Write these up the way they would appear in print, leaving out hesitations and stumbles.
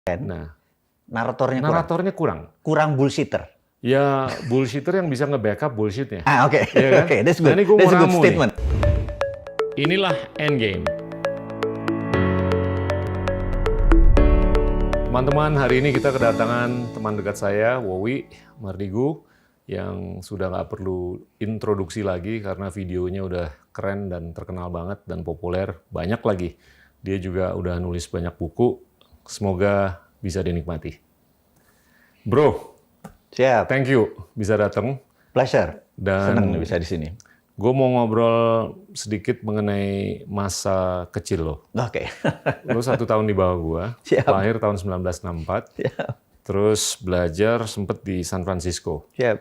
Nah, Naratornya naratornya kurang. kurang bullshitter. Ya, bullshitter yang bisa nge-backup bullshitnya. Oke. Iya kan? Oke, that's Nah, good. ini gue mau That's a good ramu nih. statement. Inilah Endgame. Teman-teman, hari ini kita kedatangan teman dekat saya, Wowi Mardigu, yang sudah nggak perlu introduksi lagi karena videonya udah keren dan terkenal banget dan populer. Banyak lagi. Dia juga udah nulis banyak buku. Semoga bisa dinikmati. Bro, Siap. thank you bisa datang. Pleasure. Dan Senang bisa di sini. gue mau ngobrol sedikit mengenai masa kecil lo. Oke. Lo 1 tahun di bawah gue, Siap. lahir tahun 1964, Siap. terus belajar sempet di San Francisco. Siap.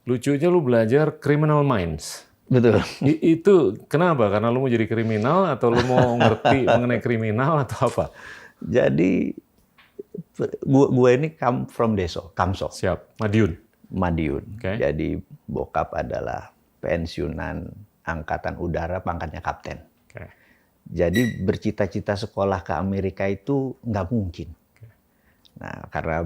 Lucunya lo belajar Criminal Minds. Betul. Itu kenapa? Karena lo mau jadi kriminal atau lo mau ngerti mengenai kriminal atau apa? Jadi gue ini come from Deso, Kamso, Siap, Madiun. Madiun. Oke. Jadi bokap adalah pensiunan angkatan udara, pangkatnya kapten. Oke. Jadi bercita-cita sekolah ke Amerika itu nggak mungkin. Nah, karena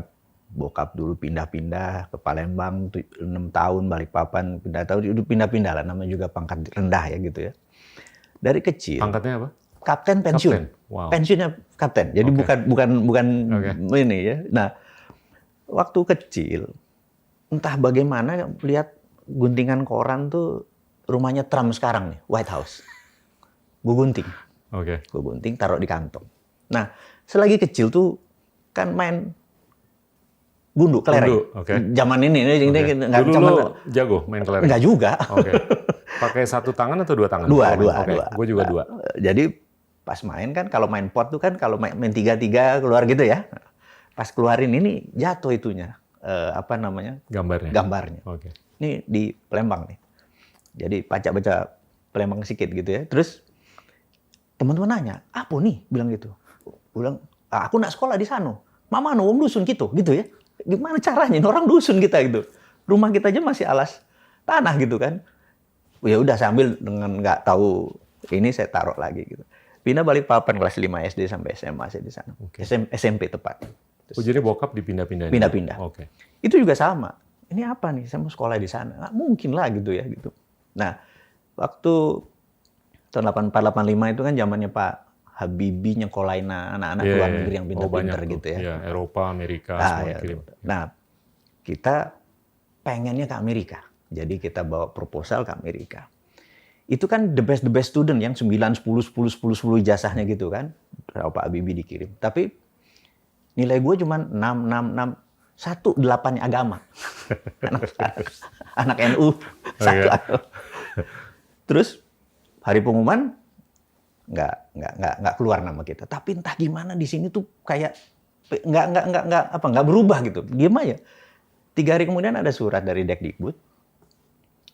bokap dulu pindah-pindah ke Palembang 6 tahun, Balikpapan pindah tahun, itu pindah-pindah lah, namanya juga pangkat rendah ya gitu ya. Dari kecil. Pangkatnya apa? Kapten pensiun. Kapten. Wow. Pensiunnya kapten. Jadi Oke. bukan Oke. ini ya. Nah, waktu kecil entah bagaimana lihat guntingan koran tuh rumahnya Trump sekarang nih, White House. Gue gunting. Oke. Gue gunting, taruh di kantong. Nah, selagi kecil tuh kan main gundu, kelereng. Gundu, oke. Zaman ini Oke. nggak Dulu zaman lo jago main kelereng? nggak juga. Oke. Pakai 1 tangan atau 2 tangan? Dua. Oke. Gue juga 2. Jadi pas main kan, kalau main pot tuh kan kalau main 3-3 keluar gitu ya. Pas keluarin ini jatuh itunya, apa namanya? Gambarnya. Gambarnya. Ini di Palembang nih. Jadi baca Palembang sedikit gitu ya. Terus teman-teman nanya, apa nih? Bilang gitu. Bilang, aku nak sekolah di sana. Mama no, dusun gitu ya. Gimana caranya? Orang dusun kita gitu. Rumah kita aja masih alas tanah gitu kan. Ya udah, sambil dengan nggak tahu ini saya taruh lagi gitu. Pindah Balikpapan kelas 5 SD sampai SMA saya di sana. Oke. SMP tepat. Oh, jadi bokap dipindah-pindahin? Pindah-pindah. Oke. Itu juga sama. Ini apa nih? Saya mau sekolah di sana. Nggak mungkin lah gitu ya gitu. Nah, waktu tahun 84-85 itu kan zamannya Pak Habibie nyekolahin anak-anak luar negeri yang pinter-pinter gitu ya. Iya, Eropa, Amerika, Ah, semua ya. kirim. Nah, kita pengennya ke Amerika. Jadi kita bawa proposal ke Amerika. Itu kan the best student yang 9, 10 ijazahnya gitu kan. Pak Habibie dikirim. Tapi nilai gue cuma 6. 1 8-nya agama. anak NU 1. Terus hari pengumuman nggak keluar nama kita. Tapi entah gimana di sini tuh kayak nggak berubah gitu. Gimana ya? 3 hari kemudian ada surat dari Dekdikbud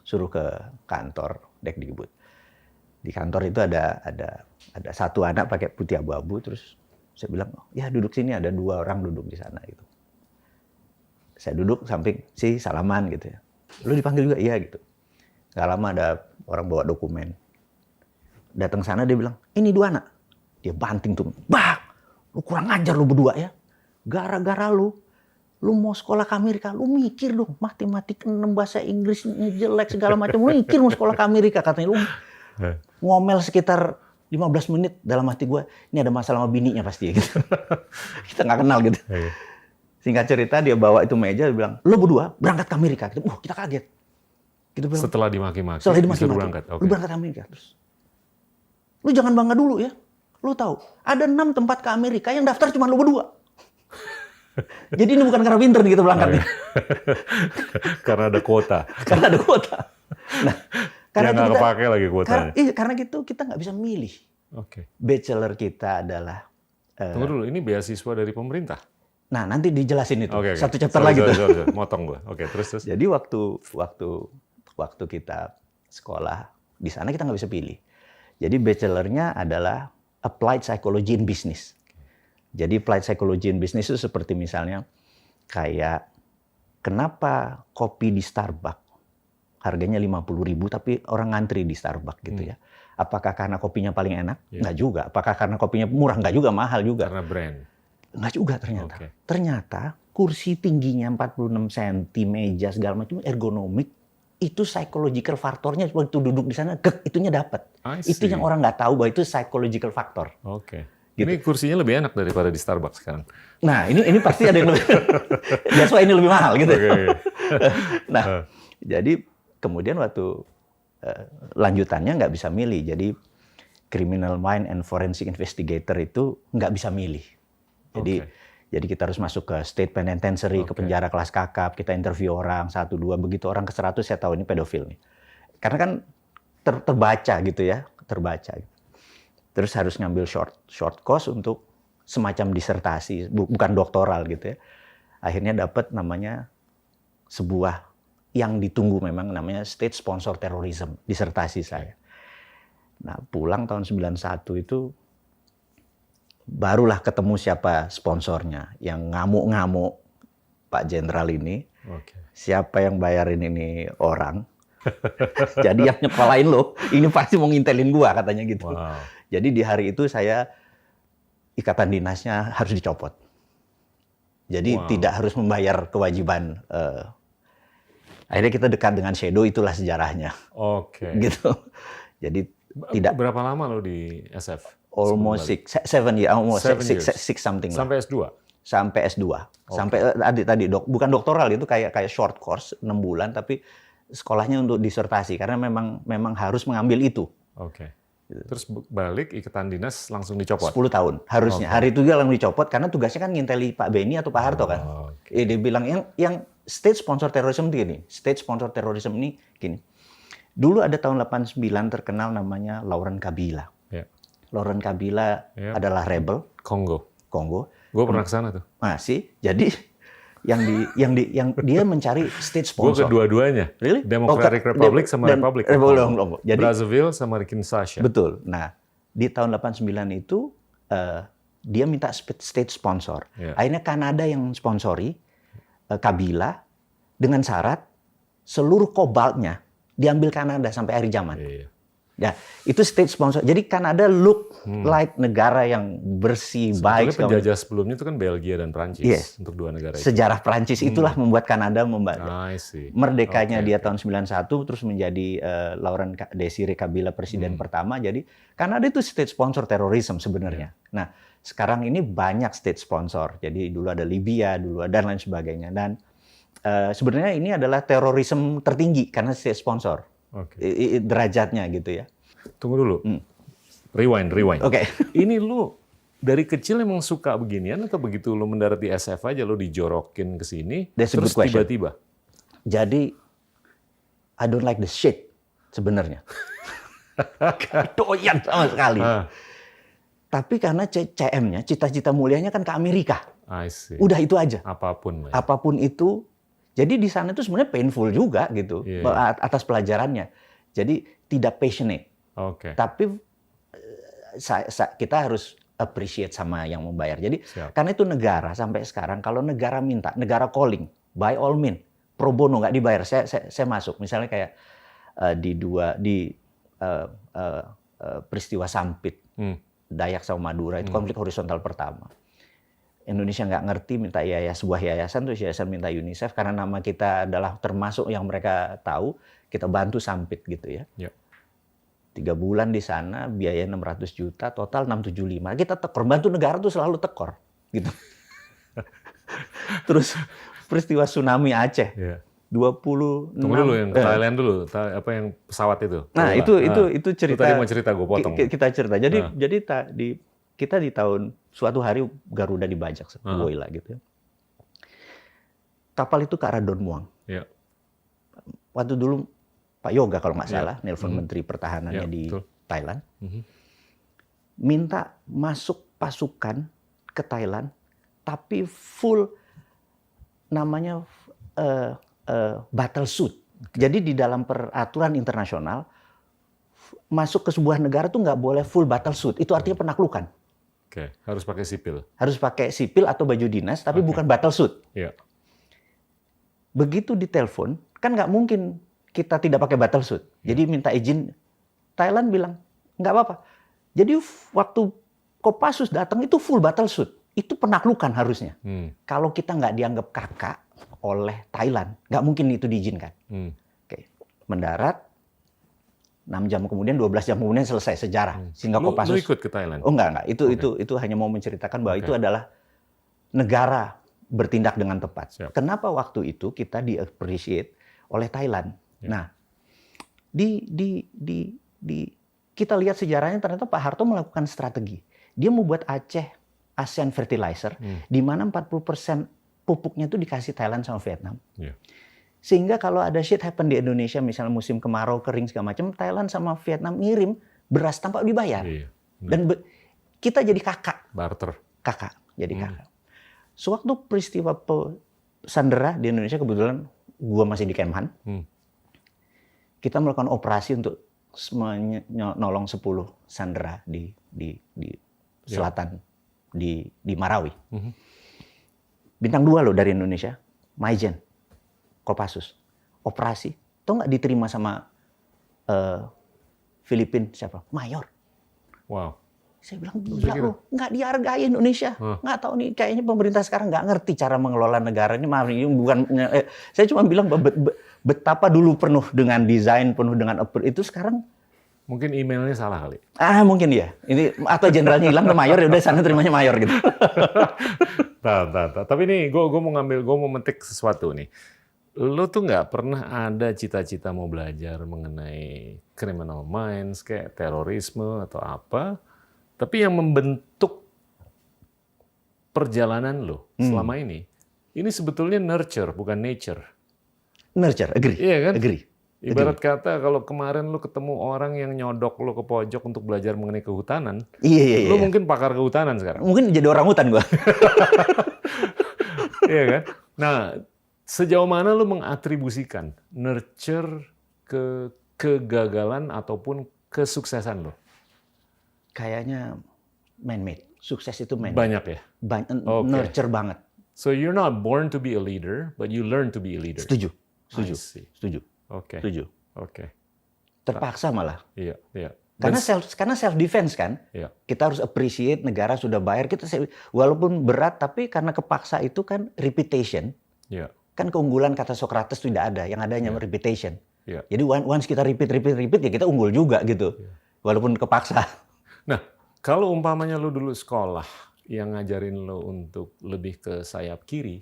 suruh ke kantor Dekdikbud. Di kantor itu ada 1 anak pakai putih abu-abu. Terus saya bilang, ya duduk sini, ada 2 orang duduk di sana gitu. Saya duduk samping si salaman gitu ya. Lu dipanggil juga? Iya gitu. Gak lama ada orang bawa dokumen. Datang sana dia bilang, ini 2 anak. Dia banting tuh. Bah, lu kurang ajar lu berdua ya. Gara-gara lu mau sekolah ke Amerika, lu mikir dong. Matematik 6, bahasa Inggris jelek segala macam. Lu mikir mau sekolah ke Amerika. Katanya lu ngomel sekitar 15 menit. Dalam hati gue, ini ada masalah sama bininya pasti gitu. Kita gak kenal gitu. Singkat cerita dia bawa itu meja, dia bilang, lu berdua berangkat ke Amerika. Kita kaget. Gitu bilang, Setelah dimaki-maki, setelah dimaki-maki, disuruh berangkat. lu berangkat ke Amerika. Terus, lu jangan bangga dulu ya. Lu tahu, ada 6 tempat ke Amerika yang daftar cuma lu berdua. Jadi ini bukan karena pinter nih kita berangkatnya. Karena ada kuota. Karena ada kuota. Nah, karena nggak kepake lagi kuotanya. Karena gitu kita nggak bisa milih. Oke. Bachelor kita adalah... Tunggu dulu, ini beasiswa dari pemerintah? Nah, nanti dijelasin itu. Oke. Satu chapter lagi tuh. Sorry. Motong gue. Oke, terus. Jadi waktu kita sekolah di sana kita nggak bisa pilih. Jadi bachelornya adalah Applied Psychology in Business. Jadi Applied Psychology in Business itu seperti misalnya kayak kenapa kopi di Starbucks harganya 50.000 tapi orang ngantri di Starbucks gitu ya. Apakah karena kopinya paling enak? Nggak juga. Apakah karena kopinya murah? Nggak juga, mahal juga. Karena brand. Nggak juga ternyata. Oke. Ternyata kursi tingginya 46 cm, meja segala macam ergonomik, itu psychological faktornya waktu duduk di sana, itunya dapat. I Itu see. yang orang nggak tahu bahwa itu psychological factor. Oke. Gitu. Ini kursinya lebih enak daripada di Starbucks sekarang. Nah, ini pasti ada yang lebih, that's why ini lebih mahal gitu. Oke. Nah, jadi kemudian waktu lanjutannya nggak bisa milih. Jadi criminal mind and forensic investigator itu nggak bisa milih. Jadi jadi kita harus masuk ke state penitentiary, ke penjara kelas kakap, kita interview orang 1, 2, begitu orang ke 100 saya tahu ini pedofil nih. Karena kan terbaca gitu ya, terbaca. Terus harus ngambil short course untuk semacam disertasi, bukan doktoral gitu ya. Akhirnya dapat namanya sebuah yang ditunggu memang namanya state sponsor terrorism, disertasi saya. Nah, pulang tahun 91 itu barulah ketemu siapa sponsornya, yang ngamuk-ngamuk Pak Jenderal ini. Siapa yang bayarin ini orang. Jadi yang nyekolahin lo, ini pasti mau ngintelin gua katanya gitu. Wow. Jadi di hari itu saya ikatan dinasnya harus dicopot. Jadi tidak harus membayar kewajiban. Akhirnya kita dekat dengan Shadow, itulah sejarahnya. Oke. Gitu. Jadi tidak. Berapa lama lo di SF? Almost 7 years, almost 6 something lah. Sampai S2? Sampai S2. Sampai tadi bukan doktoral, itu kayak short course 6 bulan, tapi sekolahnya untuk disertasi karena memang harus mengambil itu. Oke. Terus balik ikatan dinas langsung dicopot? 10 tahun harusnya. Hari itu dia langsung dicopot karena tugasnya kan nginteli Pak Beni atau Pak Harto kan. Dia bilang yang state sponsor terorisme itu gini. State sponsor terorisme ini gini. Dulu ada tahun 89 terkenal namanya Laurent Kabila. Laurent Kabila adalah rebel Kongo. Gue pernah ke sana tuh. Masih. Jadi yang dia mencari state sponsor. Gue kedua-duanya. Really? Democratic Republic sama Republic. Jadi Brazzaville sama Kinshasa. Betul. Nah, di tahun 89 itu dia minta state sponsor. Akhirnya Kanada yang sponsori Kabila dengan syarat seluruh kobaltnya diambil Kanada sampai akhir zaman. Ya, itu state sponsor. Jadi Kanada look like negara yang bersih, baik. Penjajah sebelumnya itu kan Belgia dan Prancis untuk dua negara itu. Sejarah Prancis itulah membuat Kanada merdekanya dia tahun 91, terus menjadi Laurent Désiré Kabila presiden pertama. Jadi Kanada itu state sponsor terorisme sebenarnya. Nah, sekarang ini banyak state sponsor. Jadi dulu ada Libya, dan lain sebagainya. Dan sebenarnya ini adalah terorisme tertinggi karena state sponsor. Derajatnya gitu ya. Tunggu dulu. Rewind. Oke. Ini lu dari kecil emang suka beginian atau begitu lu mendarat di SF aja lu dijorokin ke sini terus tiba-tiba? Jadi I don't like the shit sebenarnya. Doyan sama sekali. Tapi karena CM-nya, cita-cita mulianya kan ke Amerika. I see. Udah itu aja. Apapun itu. Jadi di sana itu sebenarnya painful juga gitu atas pelajarannya. Jadi tidak passionate. Tapi kita harus appreciate sama yang membayar. Jadi karena itu negara sampai sekarang kalau negara minta, negara calling, by all means, pro bono nggak dibayar, saya masuk. Misalnya kayak di peristiwa Sampit, Dayak sama Madura itu konflik horizontal pertama. Indonesia nggak ngerti, minta sebuah yayasan, terus yayasan minta UNICEF karena nama kita adalah termasuk yang mereka tahu, kita bantu Sampit gitu ya. 3 bulan di sana, biaya 600 juta, total 675. Kita tekor, bantu negara tuh selalu tekor gitu. Terus peristiwa tsunami Aceh. 26. Tunggu dulu yang ke Thailand dulu, apa yang pesawat itu. Nah, itu cerita. Tadi mau cerita, gue potong. Kita cerita. Jadi kita di tahun suatu hari Garuda dibajak Woyla gitu ya. Kapal itu ke arah Don Muang. Waktu dulu Pak Yoga kalau nggak salah nelpon Menteri Pertahanannya di Thailand, minta masuk pasukan ke Thailand, tapi full namanya battle suit. Jadi di dalam peraturan internasional masuk ke sebuah negara tuh nggak boleh full battle suit. Itu artinya penaklukan. Harus pakai sipil. Harus pakai sipil atau baju dinas, tapi bukan battle suit. Begitu ditelepon, kan nggak mungkin kita tidak pakai battle suit. Jadi minta izin, Thailand bilang, nggak apa-apa. Jadi waktu Kopassus datang itu full battle suit. itu penaklukan harusnya. Kalau kita nggak dianggap kakak oleh Thailand, nggak mungkin itu diizinkan. Oke, mendarat 6 jam kemudian, 12 jam kemudian selesai sejarah. Sehingga Lu Kopassus ikut ke Thailand? Oh enggak. Itu hanya mau menceritakan bahwa itu adalah negara bertindak dengan tepat. Siap. Kenapa waktu itu kita di-appreciate oleh Thailand? Nah, kita lihat sejarahnya ternyata Pak Harto melakukan strategi. Dia membuat Aceh ASEAN Fertilizer, di mana 40% pupuknya itu dikasih Thailand sama Vietnam. Sehingga kalau ada shit happen di Indonesia, misalnya musim kemarau, kering, segala macam, Thailand sama Vietnam ngirim beras tanpa dibayar. Dan kita jadi kakak. Barter. Kakak, jadi kakak. Sewaktu peristiwa sandera di Indonesia, kebetulan gua masih di Kemhan, kita melakukan operasi untuk menolong 10 sandera di selatan, di Marawi. Bintang 2 loh dari Indonesia, Maijen, Kopassus, operasi. Tahu nggak diterima sama Filipina siapa? Mayor. Wow. Saya bilang, gila loh, nggak dihargai Indonesia. Nggak tahu nih, kayaknya pemerintah sekarang nggak ngerti cara mengelola negara ini. Maaf, ini bukan, saya cuma bilang betapa dulu penuh dengan desain, penuh dengan itu sekarang. Mungkin emailnya salah kali. Mungkin ya. Ini atau jenderalnya hilang ke mayor, ya udah sana terimanya mayor gitu. Tapi nih, gue mau metik sesuatu nih. Lo tuh nggak pernah ada cita-cita mau belajar mengenai criminal minds, kayak terorisme atau apa, tapi yang membentuk perjalanan lo selama ini sebetulnya nurture, bukan nature. Nurture, agree. Iya kan? Agree. Ibarat kata kalau kemarin lo ketemu orang yang nyodok lo ke pojok untuk belajar mengenai kehutanan, lo mungkin pakar kehutanan sekarang. Mungkin jadi orang hutan gua. Iya kan? Nah, sejauh mana lo mengatribusikan nurture ke kegagalan ataupun kesuksesan lo? Kayaknya man-made. Sukses itu man-made. Banyak ya? Nurture banget. So you're not born to be a leader, but you learn to be a leader. Setuju. Oke. Terpaksa malah. Iya. Karena self defense kan. Iya. Kita harus appreciate negara sudah bayar. Walaupun berat, tapi karena kepaksa itu kan reputation. Iya. Kan keunggulan kata Socrates tidak ada. Yang adanya reputation. Iya. Jadi once kita repeat ya kita unggul juga gitu. Walaupun kepaksa. Nah, kalau umpamanya lo dulu sekolah yang ngajarin lo untuk lebih ke sayap kiri,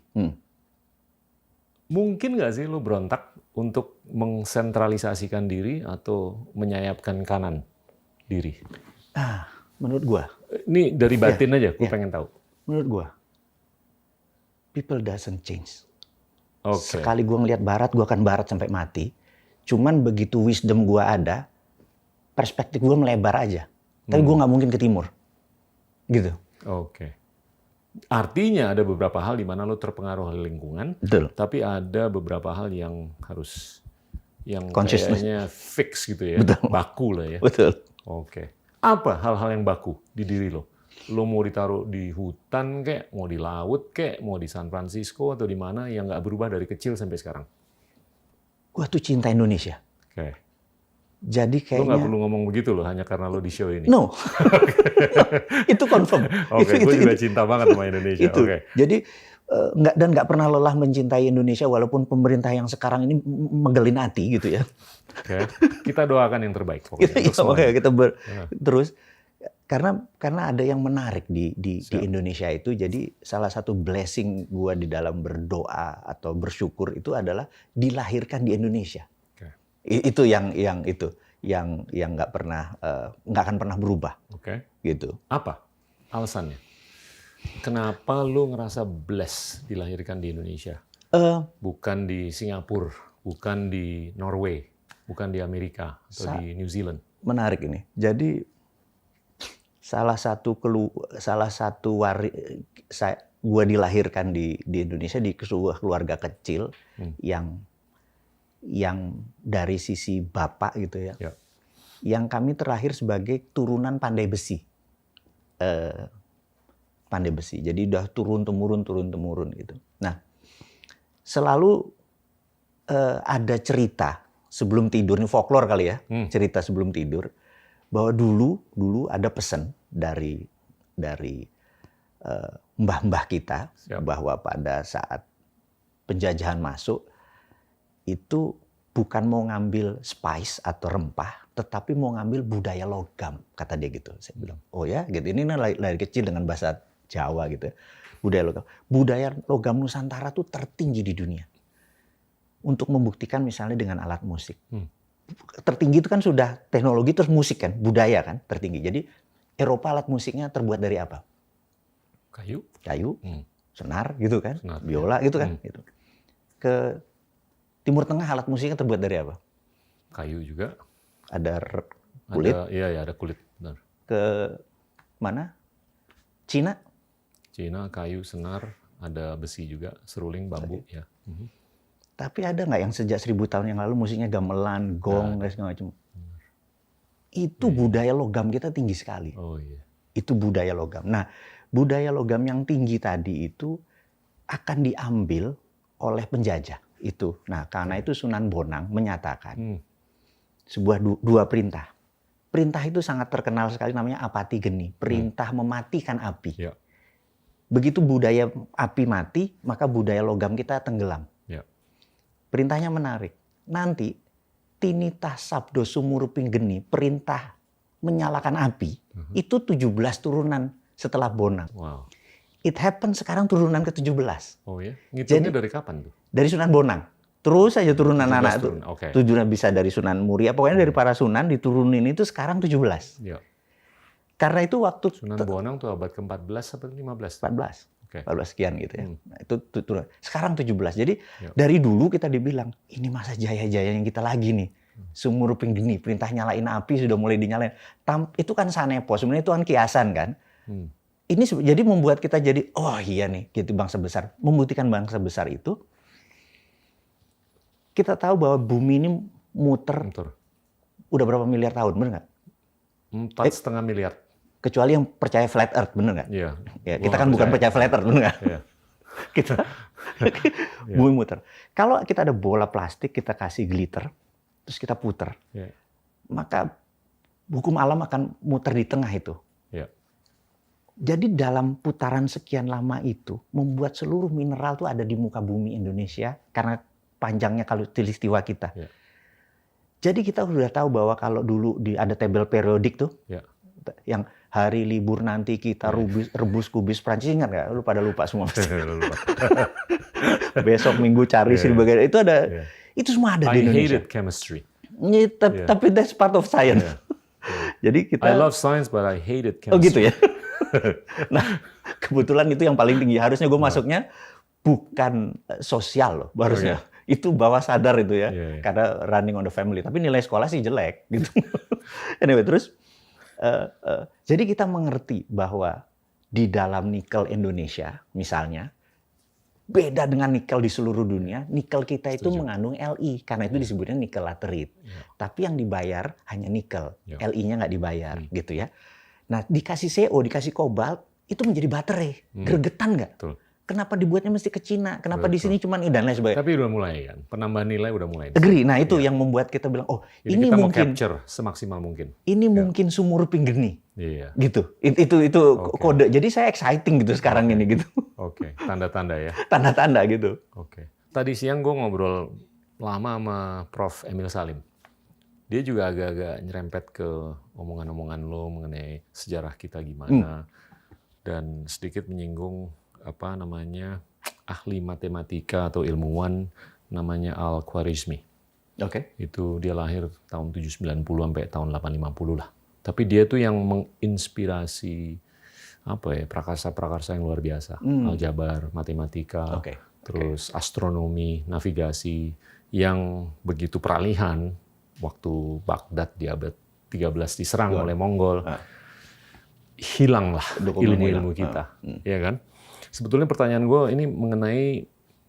mungkin nggak sih lo berontak untuk mengsentralisasikan diri atau menyayapkan kanan diri? Menurut gua. Ini dari batin aja, gue pengen tahu. Menurut gua, people doesn't change. Okay. Sekali gua ngelihat barat, gua akan barat sampai mati. Cuman begitu wisdom gua ada, perspektif gua melebar aja. Tapi gua nggak mungkin ke timur. Gitu. Oke. Artinya ada beberapa hal di mana lo terpengaruh oleh lingkungan, Betul. tapi ada beberapa hal yang harus yang Consciousness. kayaknya fix gitu ya, Betul. baku lah ya. Betul. Oke. Apa hal-hal yang baku di diri lo? Lo mau ditaruh di hutan kek, mau di laut kek, mau di San Francisco atau di mana yang nggak berubah dari kecil sampai sekarang? Gua tuh cinta Indonesia. Oke. Jadi Lo kayaknya. nggak perlu ngomong begitu loh, hanya karena lo di show ini. No. Itu confirm. Oke, gue juga cinta banget sama Indonesia. Itu. Oke. Jadi nggak pernah lelah mencintai Indonesia walaupun pemerintah yang sekarang ini megelin hati gitu ya. Oke. Kita doakan yang terbaik. Pokoknya, untuk Iya, semuanya. makanya kita terus karena ada yang menarik di Indonesia itu. Jadi salah satu blessing gua di dalam berdoa atau bersyukur itu adalah dilahirkan di Indonesia. Itu yang nggak akan pernah berubah. Oke. Gitu. Apa alasannya? Kenapa lu ngerasa blessed dilahirkan di Indonesia? Bukan di Singapura, bukan di Norway, bukan di Amerika atau di New Zealand. Menarik ini. Jadi gua dilahirkan di Indonesia di sebuah keluarga kecil yang dari sisi bapak gitu ya. Yang kami terlahir sebagai turunan pandai besi. Pandai besi. Jadi udah turun temurun gitu. Nah, selalu ada cerita sebelum tidur, ini folklore kali ya, cerita sebelum tidur bahwa dulu ada pesan dari mbah-mbah kita Siap. bahwa pada saat penjajahan masuk itu bukan mau ngambil spice atau rempah, tetapi mau ngambil budaya logam, kata dia gitu. Saya bilang, oh ya, gitu. Ini dari kecil dengan bahasa Jawa gitu. Budaya logam. Budaya logam Nusantara tuh tertinggi di dunia. Untuk membuktikan misalnya dengan alat musik. Tertinggi itu kan sudah teknologi terus musik kan, budaya kan tertinggi. Jadi Eropa alat musiknya terbuat dari apa? Kayu. Senar gitu kan, Senar, biola gitu kan. Gitu. Ke Timur Tengah alat musiknya terbuat dari apa? Kayu juga. Ada kulit. Iya, ada kulit. Benar. Ke mana? Cina. Cina, kayu, senar, ada besi juga, seruling, bambu. Ya. Tapi ada nggak yang sejak 1000 tahun yang lalu musiknya gamelan, gong, dan segala macam? Itu budaya logam kita tinggi sekali. Oh iya. Itu budaya logam. Nah, budaya logam yang tinggi tadi itu akan diambil oleh penjajah. Itu. Nah, karena itu Sunan Bonang menyatakan sebuah dua perintah. Perintah itu sangat terkenal sekali namanya apati geni, perintah mematikan api. Ya. Begitu budaya api mati, maka budaya logam kita tenggelam. Ya. Perintahnya menarik. Nanti tinitah sabdo sumuruping geni, perintah menyalakan api, itu 17 turunan setelah Bonang. Wow. It happen sekarang turunan ke-17. Oh ya. Ngitungnya dari kapan tuh? Dari Sunan Bonang. Terus aja turunan 17 anak itu. turun, oke. Tujuan bisa dari Sunan Muria. Pokoknya dari para Sunan diturunin itu sekarang 17. Ya. Karena itu waktu Sunan Bonang tuh abad ke-14 atau 15? 14. Oke. 14 sekian gitu ya. Nah, itu turun. Sekarang 17. Jadi Ya. dari dulu kita dibilang, ini masa jaya-jaya yang kita lagi nih. Sumuruping geni, perintah nyalain api sudah mulai dinyalain. Itu kan sanepo, sebenarnya itu kan kiasan kan. Ini jadi membuat kita jadi, oh iya nih, gitu bangsa besar. Membuktikan bangsa besar itu, kita tahu bahwa bumi ini muter udah berapa miliar tahun, bener nggak? 4,5 miliar. Kecuali yang percaya flat earth, bener nggak? Iya. Ya, kita kan bukan percaya flat earth, bener nggak? Iya. Kita bumi muter. Kalau kita ada bola plastik, kita kasih glitter, terus kita puter, maka hukum alam akan muter di tengah itu. Iya. Jadi dalam putaran sekian lama itu membuat seluruh mineral tuh ada di muka bumi Indonesia karena panjangnya khatulistiwa kita. Ya. Jadi kita sudah tahu bahwa kalau dulu ada tabel periodik tuh, yang hari libur nanti kita rebus kubis Prancis, ingat nggak? Lu pada lupa semua. Besok minggu cari sebagainya. Itu ada, itu semua ada di Indonesia. I hated chemistry. Tapi that's part of science. Jadi kita. I love science but I hated chemistry. Oh gitu ya. Nah, kebetulan itu yang paling tinggi. Harusnya gue masuknya bukan sosial loh, harusnya. Itu bawah sadar itu ya, karena running on the family. Tapi nilai sekolah sih jelek gitu. Anyway, terus jadi kita mengerti bahwa di dalam nikel Indonesia misalnya beda dengan nikel di seluruh dunia. Nikel kita itu mengandung Li, karena itu disebutnya nikel laterit. Tapi yang dibayar hanya nikel, Li-nya nggak dibayar gitu ya. Nah, dikasih CO, dikasih kobalt, itu menjadi baterai. Gregetan nggak? Kenapa dibuatnya mesti ke Cina? Kenapa di sini cuma dan lain sebagainya? Tapi udah mulai kan, penambahan nilai udah mulai. Agree. Nah, itu yang membuat kita bilang, oh, jadi ini kita mungkin mau capture semaksimal mungkin. Ini mungkin sumuruping geni. Iya. Gitu. Itu kode. Jadi saya exciting gitu sekarang ini gitu. Oke, tanda-tanda ya. Tanda-tanda gitu. Oke. Tadi siang gue ngobrol lama sama Prof. Emil Salim. Dia juga agak-agak nyerempet ke omongan-omongan lo mengenai sejarah kita gimana. Dan sedikit menyinggung ahli matematika atau ilmuwan namanya Al-Khwarizmi. Oke. Itu dia lahir tahun 790 sampai tahun 850 lah. Tapi dia tuh yang menginspirasi prakarsa-prakarsa yang luar biasa. Aljabar, matematika, terus astronomi, navigasi yang begitu peralihan waktu Baghdad di abad 13 diserang oleh Mongol. Hilanglah ilmu-ilmu kita. Ya kan? Sebetulnya pertanyaan gue ini mengenai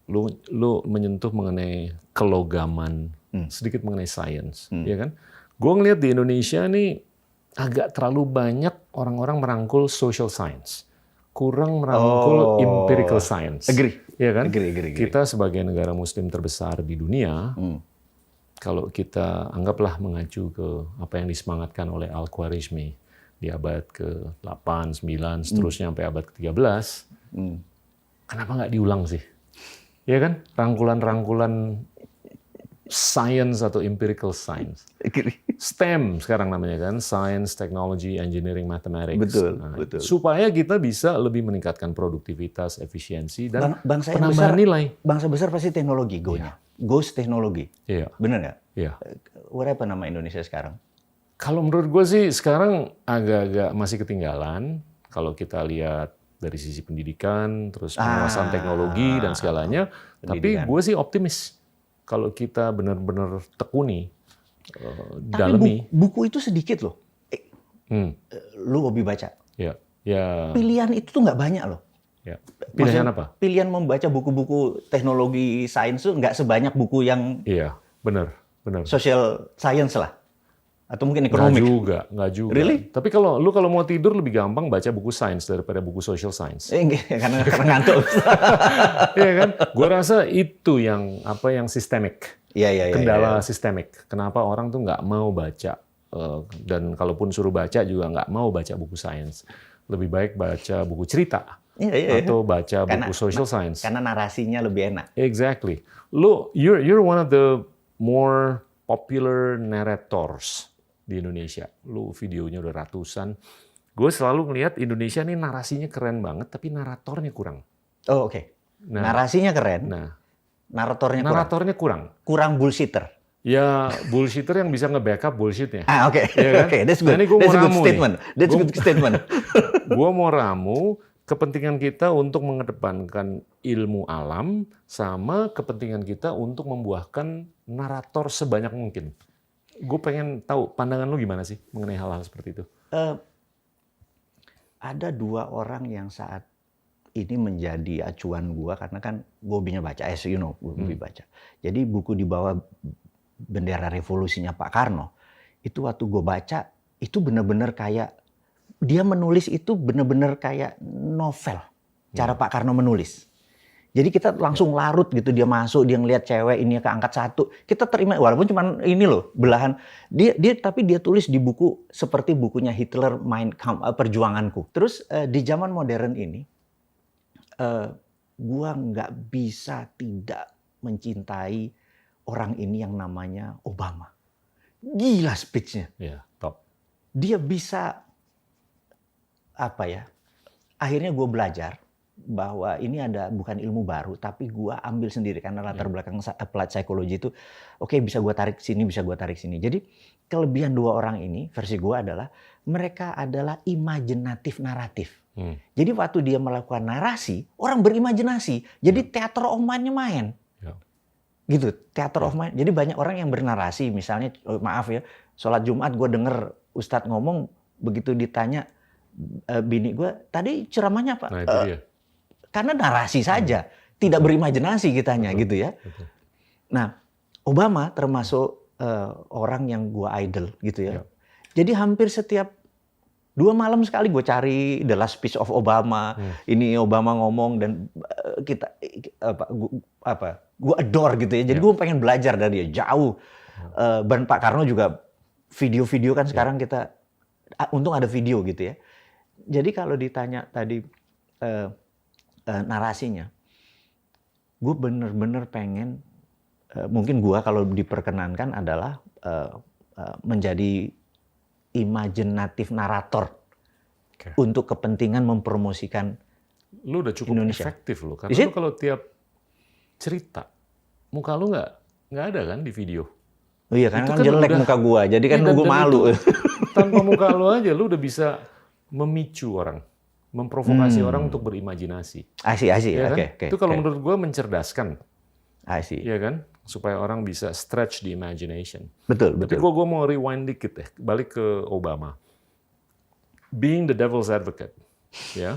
lu menyentuh mengenai kelogaman, sedikit mengenai sains, ya kan? Gue ngelihat di Indonesia nih agak terlalu banyak orang-orang merangkul social science, kurang merangkul empirical science. Agree. Ya kan? Agree. Kita sebagai negara Muslim terbesar di dunia, kalau kita anggaplah mengacu ke apa yang disemangatkan oleh Al-Khwarizmi, di abad ke-8, 9, seterusnya sampai abad ke-13. Kenapa nggak diulang sih? Ya kan? Rangkulan-rangkulan science atau empirical science. STEM sekarang namanya kan, Science, Technology, Engineering, Mathematics. Betul, Nah, betul. supaya kita bisa lebih meningkatkan produktivitas, efisiensi, dan Bangsa yang penambahan besar, nilai. bangsa besar pasti teknologi, go-nya. Goes teknologi. Iya, Bener nggak? iya. Apa nama Indonesia sekarang? Kalau menurut gue sih sekarang agak-agak masih ketinggalan. Kalau kita lihat dari sisi pendidikan, terus penguasaan teknologi dan segalanya. Tapi Pendidikan. gue sih optimis. Kalau kita benar-benar tekuni, Tapi dalemi. buku itu sedikit loh. Hmm, Lu hobi baca. ya, ya, Pilihan itu tuh nggak banyak loh. ya. Pilihan Maksudnya, apa? Pilihan membaca buku-buku teknologi sains tuh nggak sebanyak buku yang Iya, benar, benar. social science lah. Atau mungkin Nggak ekonomi. juga, nggak juga. Really? Tapi kalau mau tidur lebih gampang baca buku sains daripada buku social science. Karena ngantuk. Iya kan? Gua rasa itu yang sistemik. Iya. Kendala sistemik. Kenapa orang tuh nggak mau baca, dan kalaupun suruh baca juga nggak mau baca buku sains. Lebih baik baca buku cerita Iya. atau baca buku social science. Karena narasinya lebih enak. Exactly. You're one of the more popular narrators di Indonesia. Lu videonya udah ratusan. Gue selalu ngelihat Indonesia nih narasinya keren banget, tapi naratornya kurang. Oh, oke. Nah, Narasinya keren, Nah, naratornya kurang. kurang. Kurang bullshitter. Ya, bullshitter yang bisa nge-backup bullshitnya. Oke. Iya kan? Oke, that's good. Nah, ini gua That's mau a good ramu nih. statement. That's a good statement. Gue mau ramu kepentingan kita untuk mengedepankan ilmu alam sama kepentingan kita untuk membuahkan narator sebanyak mungkin. Gue pengen tahu pandangan lu gimana sih mengenai hal-hal seperti itu. Ada dua orang yang saat ini menjadi acuan gua karena kan gue hobinya baca, as you know, gue hobi baca. Jadi buku di bawah bendera revolusinya Pak Karno, itu waktu gue baca, itu benar-benar kayak, dia menulis itu benar-benar kayak novel, cara Pak Karno menulis. Jadi kita langsung larut gitu, dia masuk, dia ngelihat cewek ini keangkat satu, kita terima walaupun cuma ini loh belahan. Tapi dia tulis di buku seperti bukunya Hitler, Mein Kampf, Perjuanganku. Terus di zaman modern ini, gua nggak bisa tidak mencintai orang ini yang namanya Obama. Gila speech-nya. Ya, top. Dia bisa akhirnya gue belajar bahwa ini bukan ilmu baru, tapi gue ambil sendiri karena latar belakang applied psychology itu, oke, bisa gue tarik sini, bisa gue tarik sini. Jadi kelebihan dua orang ini, versi gue adalah, mereka adalah imajinatif naratif. Jadi waktu dia melakukan narasi, orang berimajinasi. Jadi theater of mind-nya main. Gitu, theater of mind. Jadi banyak orang yang bernarasi, misalnya, maaf ya, sholat Jumat gue denger Ustadz ngomong, begitu ditanya, bini gue, tadi ceramahnya apa? Nah, itu dia. Karena narasi saja, tidak berimajinasi kitanya gitu ya. Betul. Nah, Obama termasuk orang yang gue idol gitu ya. Ya. Jadi hampir setiap 2 malam sekali gue cari the last speech of Obama. Ini Obama ngomong dan gue adore gitu ya. Jadi gue pengen belajar dari dia jauh. Dan Pak Karno juga video-video kan sekarang kita untung ada video gitu ya. Jadi kalau ditanya tadi narasinya, gue bener-bener pengen, mungkin gue kalau diperkenankan adalah menjadi imajinatif narator untuk kepentingan mempromosikan Lu udah cukup Indonesia. efektif lu, karena lu kalau tiap cerita, muka lu nggak ada kan di video. Oh iya, karena Itu kan jelek muka gue, jadi kan gue malu. Tanpa muka lu aja, lu udah bisa memicu orang, memprovokasi orang untuk berimajinasi. Asik, Ya kan? oke. Itu kalau menurut gue mencerdaskan, Asik. ya kan? Supaya orang bisa stretch the imagination. Betul. Tapi gue mau rewind dikit deh, balik ke Obama. Being the devil's advocate, ya.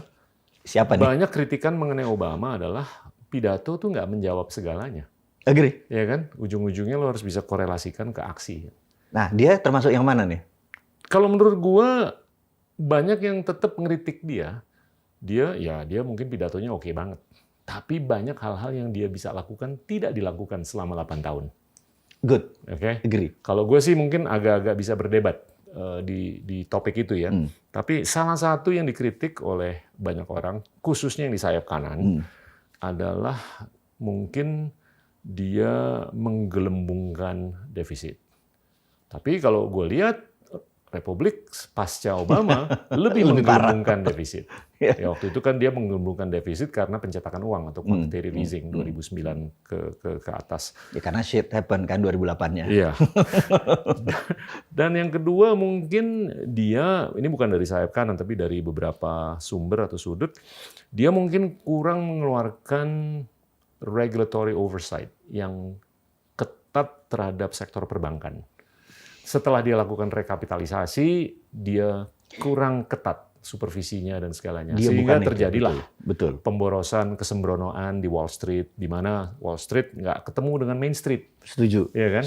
Siapa nih? Banyak kritikan mengenai Obama adalah pidato tuh nggak menjawab segalanya. Agree. Ya kan? Ujung-ujungnya lo harus bisa korelasikan ke aksi. Nah, dia termasuk yang mana nih? Kalau menurut gua banyak yang tetap ngeritik dia. Dia mungkin pidatonya oke banget. Tapi banyak hal-hal yang dia bisa lakukan tidak dilakukan selama 8 tahun. Good. Oke? Agree. Kalau gue sih mungkin agak-agak bisa berdebat di topik itu ya. Tapi salah satu yang dikritik oleh banyak orang, khususnya yang di sayap kanan, adalah mungkin dia menggelembungkan defisit. Tapi kalau gue lihat, Republik pasca Obama lebih menggelembungkan defisit. Ya, waktu itu kan dia menggelembungkan defisit karena pencetakan uang atau quantitative easing 2009 ke atas. Ya, karena shit happen kan 2008-nya. Iya. Dan yang kedua mungkin dia, ini bukan dari sayap kanan tapi dari beberapa sumber atau sudut, dia mungkin kurang mengeluarkan regulatory oversight yang ketat terhadap sektor perbankan. Setelah dia lakukan rekapitalisasi, dia kurang ketat supervisinya dan segalanya. Dia sehingga bukan terjadilah betul. pemborosan, kesembronoan di Wall Street, di mana Wall Street nggak ketemu dengan Main Street. Setuju. Iya kan?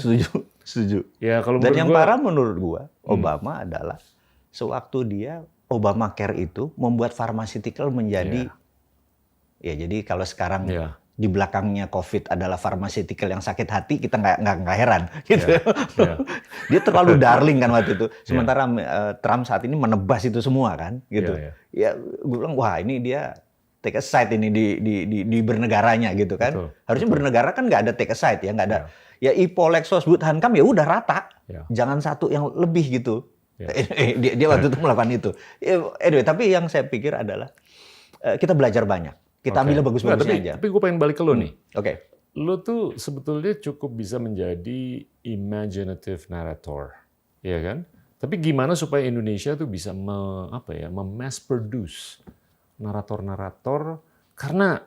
Setuju. Ya, kalau Dan menurut yang gua, parah menurut gua, Obama adalah sewaktu dia Obamacare itu membuat pharmaceutical menjadi ya jadi kalau sekarang Iya. di belakangnya COVID adalah pharmaceutical yang sakit hati, kita nggak heran gitu. Iya. Dia terlalu darling kan waktu itu. Sementara Trump saat ini menebas itu semua kan gitu. Ya gue bilang wah ini dia take a side ini di bernegaranya gitu kan. Betul. Harusnya bernegara kan nggak ada take a side ya, nggak ada. Ya IPO, Lexus, Bud Hankam ya udah rata. Jangan satu yang lebih gitu. Dia waktu itu melakukan itu. Anyway, tapi yang saya pikir adalah kita belajar banyak. Kita ambilnya bagus-bagusnya aja. Tapi gue pengen balik ke lo nih. Oke. Lo tuh sebetulnya cukup bisa menjadi imaginative narrator, ya kan? Tapi gimana supaya Indonesia tuh bisa memass produce narator-narator? Karena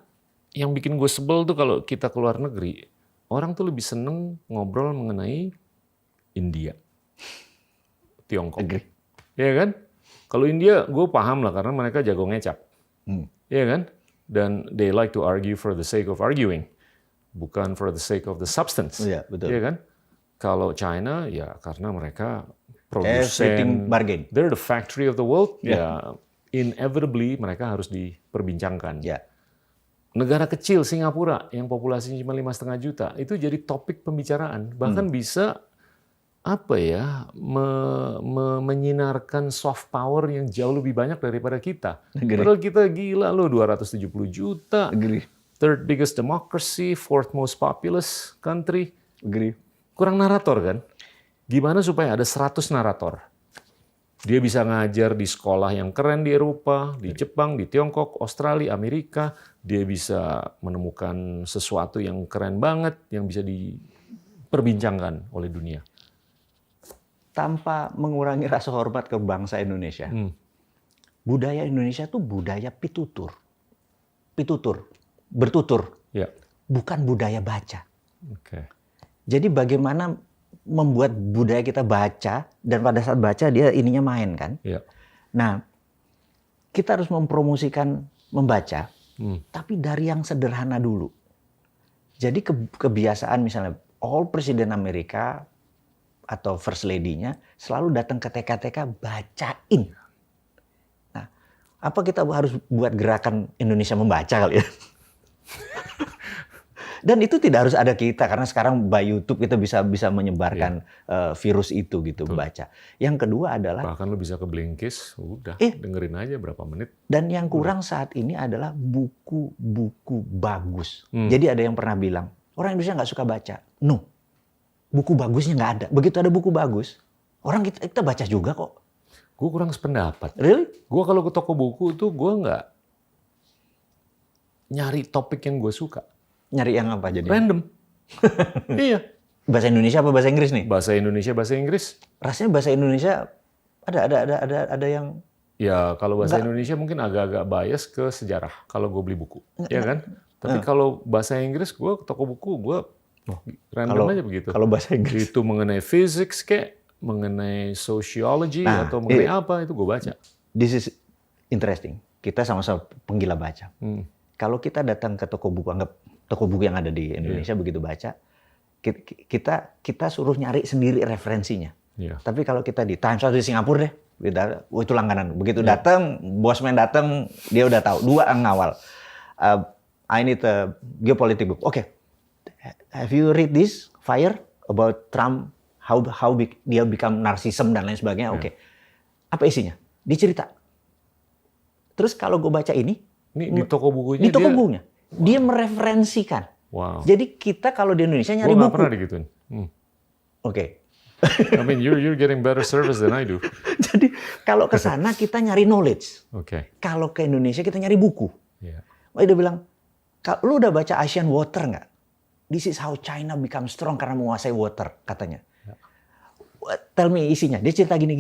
yang bikin gue sebel tuh kalau kita ke luar negeri, orang tuh lebih seneng ngobrol mengenai India, Tiongkok, ya kan? Kalau India, gue paham lah karena mereka jago ngecap, ya kan? Dan they like to argue for the sake of arguing, bukan for the sake of the substance. Iya, betul. Iya kan? Kalau China, ya karena mereka produsen, they're the factory of the world, ya inevitably mereka harus diperbincangkan. Negara kecil, Singapura, yang populasinya cuma 5,5 juta, itu jadi topik pembicaraan. Bahkan bisa menyinarkan soft power yang jauh lebih banyak daripada kita. Padahal kita gila loh, 270 juta, third biggest democracy, fourth most populous country. Kurang narator kan? Gimana supaya ada 100 narator? Dia bisa ngajar di sekolah yang keren di Eropa, di Jepang, di Tiongkok, Australia, Amerika. Dia bisa menemukan sesuatu yang keren banget, yang bisa diperbincangkan oleh dunia. Tanpa mengurangi rasa hormat ke bangsa Indonesia. Budaya Indonesia itu budaya pitutur. Bertutur. Bukan budaya baca. Jadi bagaimana membuat budaya kita baca, dan pada saat baca dia ininya main kan. Nah, kita harus mempromosikan membaca, tapi dari yang sederhana dulu. Jadi kebiasaan misalnya, all presiden Amerika, atau first lady-nya selalu datang ke TK-TK bacain. Nah, apa kita harus buat gerakan Indonesia membaca kali ya? Dan itu tidak harus ada kita karena sekarang by YouTube kita bisa menyebarkan virus itu gitu baca. Yang kedua adalah bahkan lu bisa ke Blinkist, udah dengerin aja berapa menit. Dan yang kurang saat ini adalah buku-buku bagus. Jadi ada yang pernah bilang orang Indonesia nggak suka baca. No. Buku bagusnya nggak ada. Begitu ada buku bagus, orang kita baca juga kok. Gue kurang sependapat. Really? Gue kalau ke toko buku tuh gue nggak nyari topik yang gue suka. Nyari yang apa jadi? Random. Iya. Bahasa Indonesia apa bahasa Inggris nih? Bahasa Indonesia, bahasa Inggris. Rasanya bahasa Indonesia ada yang. Ya kalau bahasa Indonesia mungkin agak-agak bias ke sejarah kalau gue beli buku, ya kan? Tapi kalau bahasa Inggris gue ke toko buku gue random aja begitu. Kalau bahasa Inggris itu mengenai physics kayak, mengenai sociology atau mengenai apa itu gue baca. This is interesting. Kita sama-sama penggila baca. Kalau kita datang ke toko buku, anggap toko buku yang ada di Indonesia begitu baca, kita suruh nyari sendiri referensinya. Tapi kalau kita di Times atau di Singapura deh, itu langganan. Begitu datang, bosman datang, dia udah tahu. 2 yang ngawal. I need a geopolitics book. Okay. Have you read this Fire about Trump dia become narcissism dan lain sebagainya. Oke. Apa isinya? Dia cerita. Terus kalau gue baca ini di toko bukunya di toko bukunya dia mereferensikan. Wow. Jadi kita kalau di Indonesia nyari Gua nggak buku. pernah digituin. Oke. I mean, you're getting better service than I do. Jadi kalau ke sana kita nyari knowledge. Oke. Kalau ke Indonesia kita nyari buku. Yeah. Dia bilang, lu udah baca Asian Water nggak? This is how China become strong karena menguasai water, katanya. Tell me isinya. Dia cerita gini.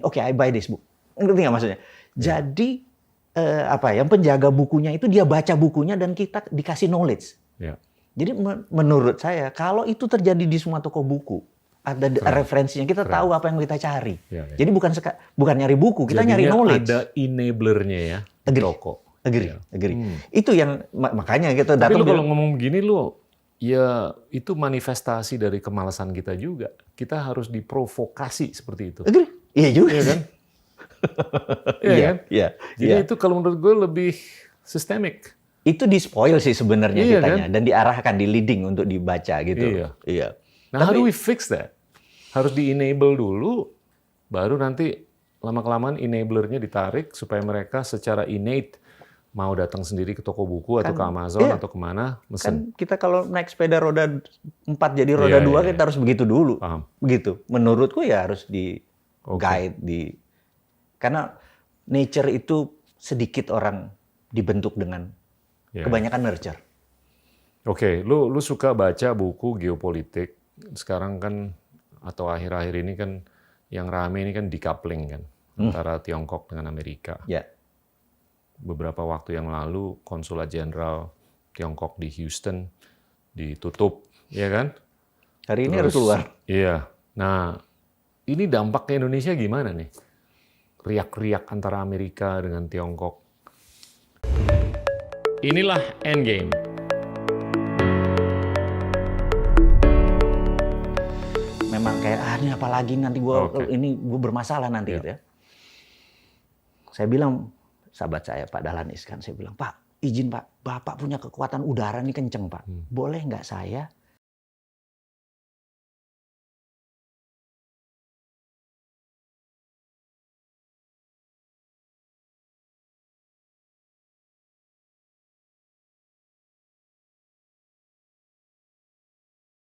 Oke, I buy this book. Ngerti nggak maksudnya? Jadi yang penjaga bukunya itu dia baca bukunya dan kita dikasih knowledge. Yeah. Jadi menurut saya kalau itu terjadi di semua toko buku, ada referensinya, kita tahu apa yang kita cari. Yeah. Jadi bukan nyari buku, kita nyari knowledge. Ada enablernya ya di toko. Agree. Itu yang makanya kita Tapi datang. lu kalau ngomong begini ya itu manifestasi dari kemalasan kita juga. Kita harus diprovokasi seperti itu. Agree. Iya juga. Iya kan? Kan? Iya. Jadi itu kalau menurut gue lebih sistemik. Itu di-spoil sih sebenarnya kitanya. Kan? Dan diarahkan, di leading untuk dibaca gitu. Iya. Nah, how do we fix that? Harus di-enable dulu, baru nanti lama-kelamaan enablernya ditarik supaya mereka secara innate mau datang sendiri ke toko buku atau ke Amazon atau kemana, mesen. Kan kita kalau naik sepeda roda 4 jadi roda 2, kita harus begitu dulu. Paham. Begitu. Menurutku ya harus di-guide. Karena nature itu sedikit orang dibentuk dengan kebanyakan nurture. Oke, lu suka baca buku geopolitik. Sekarang kan, atau akhir-akhir ini kan, yang rame ini kan decoupling kan, antara Tiongkok dengan Amerika. Ya. Beberapa waktu yang lalu, Konsulat Jenderal Tiongkok di Houston ditutup, ya kan? Hari ini harus keluar. Iya. Nah, ini dampaknya Indonesia gimana nih? Riak-riak antara Amerika dengan Tiongkok. Inilah Endgame. Memang kayak ini apalagi nanti gue bermasalah nanti gitu ya. Saya bilang sahabat saya Pak Dahlan Iskan, saya bilang, Pak izin Pak, Bapak punya kekuatan udara nih kenceng Pak. Boleh nggak saya